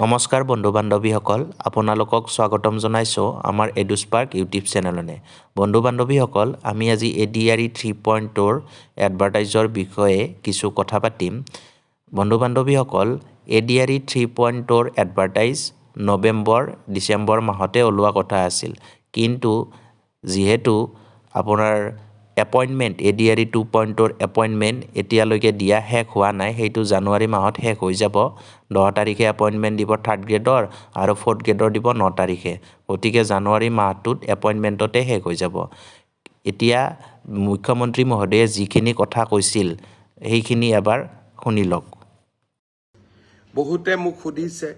নমস্কাৰ বন্ধু বান্ধৱীসকল আপোনালোকক স্বাগতম জনাইছোঁ আমাৰ এডুস্পাৰ্ক ইউটিউব চেনেললৈ। বন্ধু বান্ধৱীসকল আমি আজি ADRE 3.2 এডভাৰটাইজৰ বিষয়ে কিছু কথা পাতিম। বন্ধু বান্ধৱীসকল ADRE 3.2 এডভাৰটাইজ নৱেম্বৰ ডিচেম্বৰ মাহতে ওলোৱা কথা আছিল, কিন্তু যিহেতু আপোনাৰ এপইণ্টমেণ্ট ADRE 2.2 এপইণ্টমেণ্ট এতিয়ালৈকে দিয়া শেষ হোৱা নাই, সেইটো জানুৱাৰী মাহত শেষ হৈ যাব। 10 তাৰিখে এপইণ্টমেণ্ট দিব 3rd গ্ৰেডৰ আৰু 4th গ্ৰেডৰ দিব 9 তাৰিখে। গতিকে জানুৱাৰী মাহটোত এপইণ্টমেণ্টতে শেষ হৈ যাব। এতিয়া মুখ্যমন্ত্ৰী মহোদয়ে যিখিনি কথা কৈছিল সেইখিনি এবাৰ শুনি লওক। বহুতে মোক সুধিছে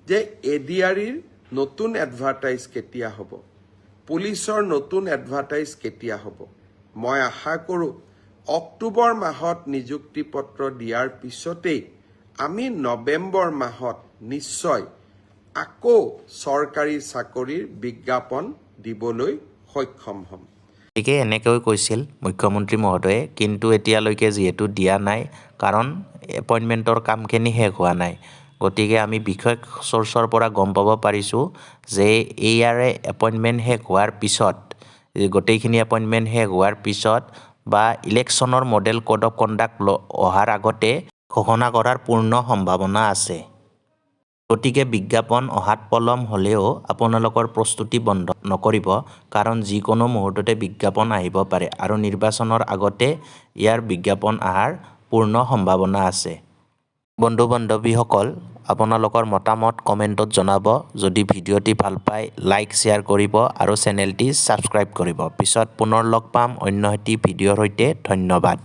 যে ADREৰ নতুন এডভাৰটাইজ কেতিয়া হ'ব, পুলিচৰ নতুন এডভাৰটাইজ কেতিয়া হ'ব। মই আশা কৰোঁ অক্টোবৰ মাহত নিযুক্তি পত্ৰ দিয়াৰ পিছতেই আমি নৱেম্বৰ মাহত নিশ্চয় আকৌ চৰকাৰী চাকৰিৰ বিজ্ঞাপন দিবলৈ সক্ষম হ'ম। গতিকে এনেকৈ কৈছিল মুখ্যমন্ত্ৰী মহোদয়ে, কিন্তু এতিয়ালৈকে যিহেতু দিয়া নাই কাৰণ এপইণ্টমেণ্টৰ কামখিনি শেষ হোৱা নাই। গতিকে আমি বিশেষ চ'ৰ্চৰ পৰা গম পাব পাৰিছোঁ যে ইয়াৰে এপইণ্টমেণ্ট শেষ হোৱাৰ পিছত, গোটেইখিনি এপইণ্টমেণ্ট শেষ হোৱাৰ পিছত বা ইলেকশ্যনৰ মডেল কোড অফ কণ্ডাক্ট অহাৰ আগতে ঘোষণা কৰাৰ পূৰ্ণ সম্ভাৱনা আছে। গতিকে বিজ্ঞাপন অহাত পলম হ'লেও আপোনালোকৰ প্ৰস্তুতি বন্ধ নকৰিব, কাৰণ যিকোনো মুহূৰ্ততে বিজ্ঞাপন আহিব পাৰে আৰু নিৰ্বাচনৰ আগতে ইয়াৰ বিজ্ঞাপন অহাৰ পূৰ্ণ সম্ভাৱনা আছে। বন্ধু বান্ধৱীসকল আপোনালোকৰ মতামত কমেণ্টত জনাব। যদি ভিডিঅ'টি ভাল পায় লাইক শ্বেয়াৰ কৰিব আৰু চেনেলটি ছাবস্ক্ৰাইব কৰিব। পিছত পুনৰ লগ পাম অন্য এটি ভিডিঅ'ৰ সৈতে। ধন্যবাদ।